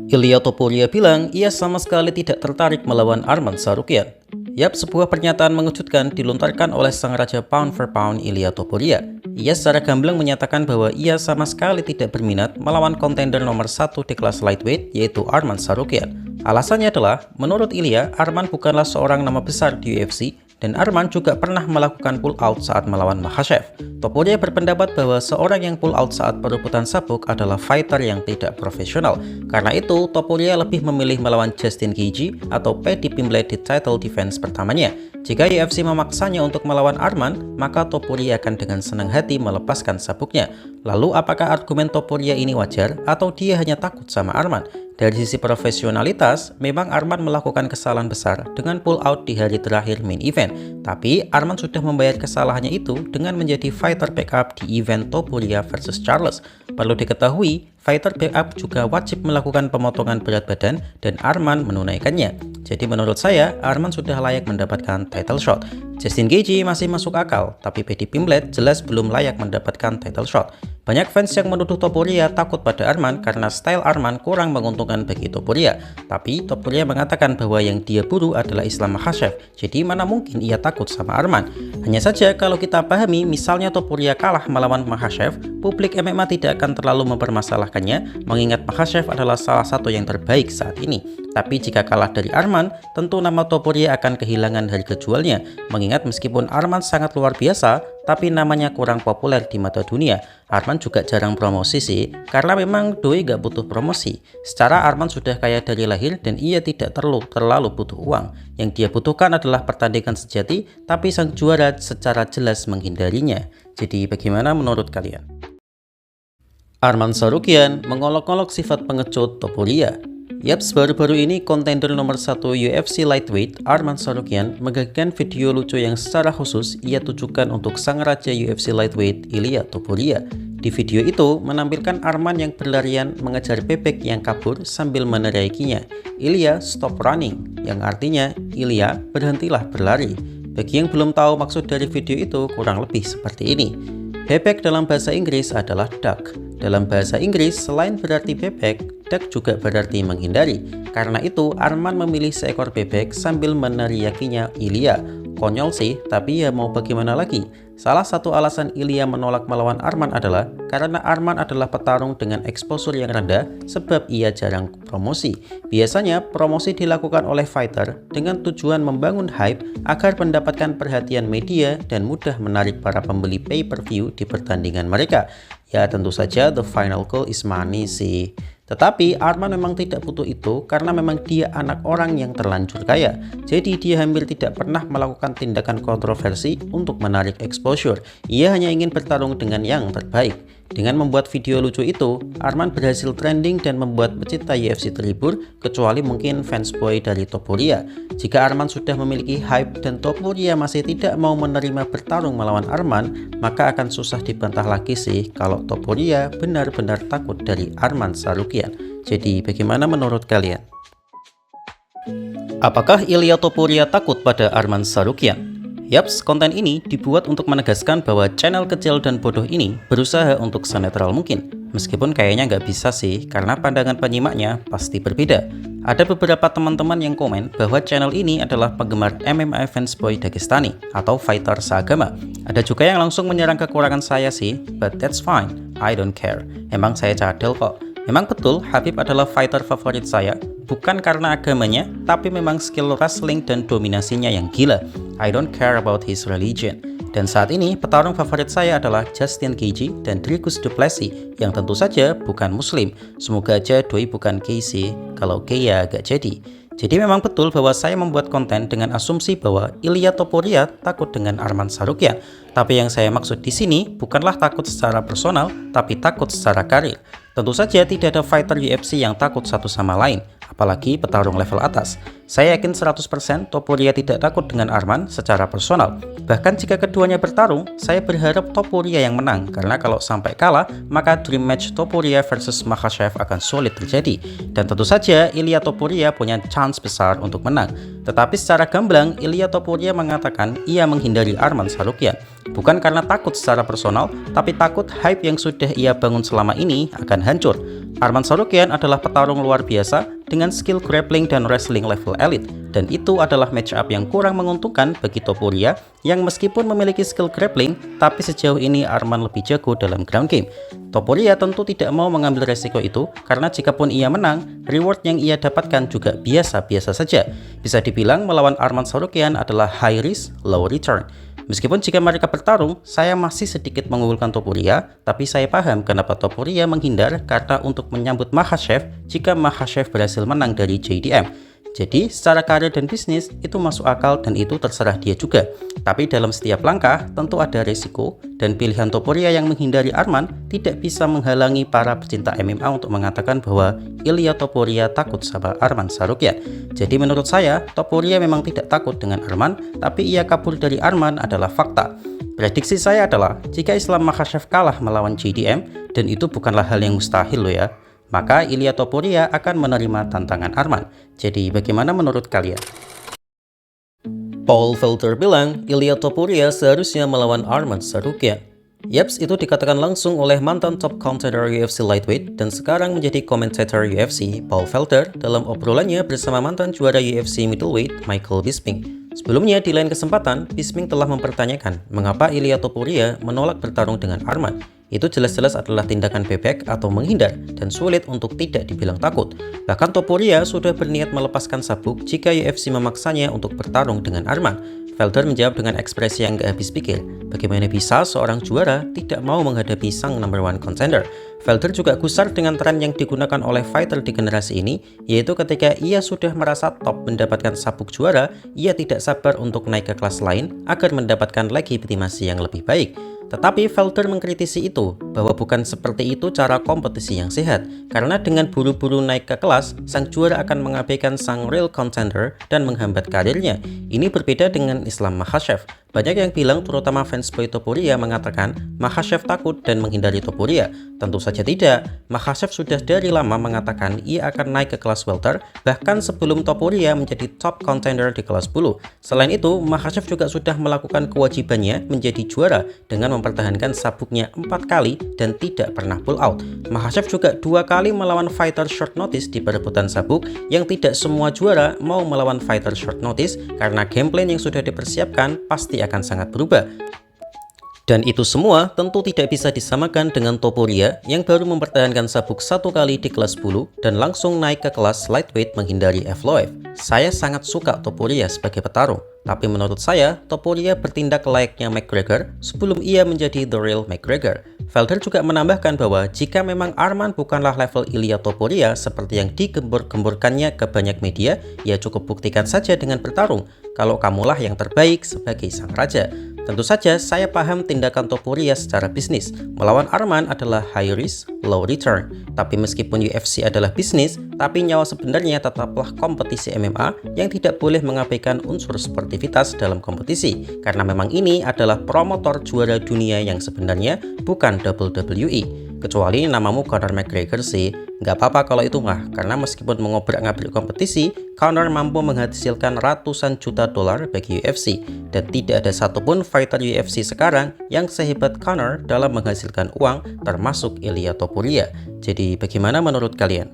Ilya Topuria bilang ia sama sekali tidak tertarik melawan Arman Tsarukyan. Yap, sebuah pernyataan mengejutkan dilontarkan oleh sang raja pound for pound Ilya Topuria. Ia secara gamblang menyatakan bahwa ia sama sekali tidak berminat melawan kontender nomor 1 di kelas lightweight yaitu Arman Tsarukyan. Alasannya adalah, menurut Ilya, Arman bukanlah seorang nama besar di UFC dan Arman juga pernah melakukan pull out saat melawan Makhachev. Topuria berpendapat bahwa seorang yang pull out saat perebutan sabuk adalah fighter yang tidak profesional. Karena itu, Topuria lebih memilih melawan Justin Gaethje atau Paddy Pimblett di title defense pertamanya. Jika UFC memaksanya untuk melawan Arman, maka Topuria akan dengan senang hati melepaskan sabuknya. Lalu apakah argumen Topuria ini wajar atau dia hanya takut sama Arman? Dari sisi profesionalitas, memang Arman melakukan kesalahan besar dengan pull out di hari terakhir main event. Tapi Arman sudah membayar kesalahannya itu dengan menjadi fighter backup di event Topuria vs Charles. Perlu diketahui, fighter backup juga wajib melakukan pemotongan berat badan dan Arman menunaikannya. Jadi menurut saya, Arman sudah layak mendapatkan title shot. Justin Gaethje masih masuk akal, tapi Paddy Pimblett jelas belum layak mendapatkan title shot. Banyak fans yang menuduh Topuria takut pada Arman karena style Arman kurang menguntungkan bagi Topuria. Tapi Topuria mengatakan bahwa yang dia buru adalah Islam Makhachev, jadi mana mungkin ia takut sama Arman. Hanya saja kalau kita pahami misalnya Topuria kalah melawan Makhachev, publik MMA tidak akan terlalu mempermasalahkannya mengingat Makhachev adalah salah satu yang terbaik saat ini. Tapi jika kalah dari Arman, tentu nama Topuria akan kehilangan harga jualnya mengingat meskipun Arman sangat luar biasa, tapi namanya kurang populer di mata dunia. Arman juga jarang promosi sih, karena memang doi gak butuh promosi. Secara Arman sudah kaya dari lahir dan ia tidak terlalu butuh uang. Yang dia butuhkan adalah pertandingan sejati, tapi sang juara secara jelas menghindarinya. Jadi bagaimana menurut kalian? Arman Tsarukyan mengolok-olok sifat pengecut Topuria. Yaps, baru-baru ini kontender nomor 1 UFC lightweight Arman Tsarukyan membagikan video lucu yang secara khusus ia tujukan untuk sang raja UFC lightweight Ilya Topuria. Di video itu menampilkan Arman yang berlarian mengejar bebek yang kabur sambil meneriakinya, "Ilya, stop running," yang artinya, "Ilya, berhentilah berlari." Bagi yang belum tahu maksud dari video itu, kurang lebih seperti ini. Bebek dalam bahasa Inggris adalah duck. Dalam bahasa Inggris, selain berarti bebek, duck juga berarti menghindari. Karena itu, Arman memilih seekor bebek sambil meneriakinya Ilya. Konyol sih, tapi ya mau bagaimana lagi? Salah satu alasan Ilya menolak melawan Arman adalah karena Arman adalah petarung dengan exposure yang rendah sebab ia jarang promosi. Biasanya promosi dilakukan oleh fighter dengan tujuan membangun hype agar mendapatkan perhatian media dan mudah menarik para pembeli pay-per-view di pertandingan mereka. Ya tentu saja the final goal is money sih. Tetapi Arman memang tidak butuh itu karena memang dia anak orang yang terlanjur kaya. Jadi dia hampir tidak pernah melakukan tindakan kontroversi untuk menarik exposure. Ia hanya ingin bertarung dengan yang terbaik. Dengan membuat video lucu itu, Arman berhasil trending dan membuat pecinta UFC terhibur, kecuali mungkin fansboy dari Topuria. Jika Arman sudah memiliki hype dan Topuria masih tidak mau menerima bertarung melawan Arman, maka akan susah dibantah lagi sih kalau Topuria benar-benar takut dari Arman Tsarukyan. Jadi bagaimana menurut kalian? Apakah Ilya Topuria takut pada Arman Tsarukyan? Yaps, konten ini dibuat untuk menegaskan bahwa channel kecil dan bodoh ini berusaha untuk senetral mungkin. Meskipun kayaknya nggak bisa sih, karena pandangan penyimaknya pasti berbeda. Ada beberapa teman-teman yang komen bahwa channel ini adalah penggemar MMA fansboy Dagestani atau fighter seagama. Ada juga yang langsung menyerang kekurangan saya sih, but that's fine, I don't care. Emang saya cadel kok. Memang betul Khabib adalah fighter favorit saya, bukan karena agamanya, tapi memang skill wrestling dan dominasinya yang gila. I don't care about his religion. Dan saat ini petarung favorit saya adalah Justin Gaethje dan Dricus Du Plessis yang tentu saja bukan muslim. Semoga aja doi bukan gay sih, kalau gay ya agak jadi. Jadi memang betul bahwa saya membuat konten dengan asumsi bahwa Ilya Topuria takut dengan Arman Tsarukyan. Tapi yang saya maksud di sini bukanlah takut secara personal, tapi takut secara karir. Tentu saja tidak ada fighter UFC yang takut satu sama lain, apalagi petarung level atas. Saya yakin 100% Topuria tidak takut dengan Arman secara personal. Bahkan jika keduanya bertarung, saya berharap Topuria yang menang, karena kalau sampai kalah, maka dream match Topuria versus Makhachev akan sulit terjadi. Dan tentu saja Ilia Topuria punya chance besar untuk menang. Tetapi secara gamblang, Ilia Topuria mengatakan ia menghindari Arman Tsarukyan. Bukan karena takut secara personal, tapi takut hype yang sudah ia bangun selama ini akan hancur. Arman Tsarukyan adalah petarung luar biasa dengan skill grappling dan wrestling level elite, dan itu adalah match up yang kurang menguntungkan bagi Topuria yang meskipun memiliki skill grappling, tapi sejauh ini Arman lebih jago dalam ground game. Topuria tentu tidak mau mengambil resiko itu, karena jikapun ia menang, reward yang ia dapatkan juga biasa-biasa saja. Bisa dibilang melawan Arman Tsarukyan adalah high risk, low return. Meskipun jika mereka bertarung, saya masih sedikit mengunggulkan Topuria, tapi saya paham kenapa Topuria menghindar karena untuk menyambut Makhachev jika Makhachev berhasil menang dari JDM. Jadi secara karir dan bisnis itu masuk akal dan itu terserah dia juga. Tapi dalam setiap langkah tentu ada resiko, dan pilihan Topuria yang menghindari Arman tidak bisa menghalangi para pecinta MMA untuk mengatakan bahwa Ilia Topuria takut sama Arman Tsarukyan. Jadi menurut saya Topuria memang tidak takut dengan Arman, tapi ia kabur dari Arman adalah fakta. Prediksi saya adalah jika Islam Makhachev kalah melawan JDM, dan itu bukanlah hal yang mustahil loh ya, maka Ilia Topuria akan menerima tantangan Arman. Jadi bagaimana menurut kalian? Paul Felder bilang Ilia Topuria seharusnya melawan Arman Tsarukyan. Yaps, itu dikatakan langsung oleh mantan top contender UFC lightweight dan sekarang menjadi komentator UFC, Paul Felder, dalam obrolannya bersama mantan juara UFC middleweight Michael Bisping. Sebelumnya, di lain kesempatan, Bisping telah mempertanyakan mengapa Ilia Topuria menolak bertarung dengan Arman. Itu jelas-jelas adalah tindakan bebek atau menghindar dan sulit untuk tidak dibilang takut. Bahkan Topuria sudah berniat melepaskan sabuk jika UFC memaksanya untuk bertarung dengan Arman. Felder menjawab dengan ekspresi yang gak habis pikir, bagaimana bisa seorang juara tidak mau menghadapi sang number one contender. Felder juga gusar dengan tren yang digunakan oleh fighter di generasi ini, yaitu ketika ia sudah merasa top mendapatkan sabuk juara, ia tidak sabar untuk naik ke kelas lain agar mendapatkan legitimasi yang lebih baik. Tetapi Felder mengkritisi itu, bahwa bukan seperti itu cara kompetisi yang sehat, karena dengan buru-buru naik ke kelas, sang juara akan mengabaikan sang real contender dan menghambat karirnya. Ini berbeda dengan Islam Makhachev. Banyak yang bilang, terutama fans boy Topuria, mengatakan Makhachev takut dan menghindari Topuria. Tentu saja tidak. Makhachev sudah dari lama mengatakan ia akan naik ke kelas welter, bahkan sebelum Topuria menjadi top contender di kelas bulu. Selain itu, Makhachev juga sudah melakukan kewajibannya menjadi juara dengan mempertahankan sabuknya 4 kali dan tidak pernah pull out. Makhachev juga 2 kali melawan fighter short notice di perebutan sabuk, yang tidak semua juara mau melawan fighter short notice karena game plan yang sudah dipersiapkan pasti akan sangat berubah. Dan itu semua tentu tidak bisa disamakan dengan Topuria yang baru mempertahankan sabuk 1 kali di kelas bulu dan langsung naik ke kelas lightweight menghindari FLOF. Saya sangat suka Topuria sebagai petarung, tapi menurut saya Topuria bertindak layaknya McGregor sebelum ia menjadi the real McGregor. Felder juga menambahkan bahwa jika memang Arman bukanlah level Ilia Topuria seperti yang digembur-gemburkannya ke banyak media, ya cukup buktikan saja dengan bertarung kalau kamulah yang terbaik sebagai sang raja. Tentu saja saya paham tindakan Topuria secara bisnis. Melawan Arman adalah high risk, low return. Tapi meskipun UFC adalah bisnis, tapi nyawa sebenarnya tetaplah kompetisi MMA yang tidak boleh mengabaikan unsur sportivitas dalam kompetisi. Karena memang ini adalah promotor juara dunia yang sebenarnya bukan WWE. Kecuali namamu Conor McGregor sih, nggak apa-apa kalau itu mah, karena meskipun mengobrak-ngabrik kompetisi, Conor mampu menghasilkan ratusan juta dolar bagi UFC, dan tidak ada satupun fighter UFC sekarang yang sehebat Conor dalam menghasilkan uang, termasuk Ilia Topuria. Jadi bagaimana menurut kalian?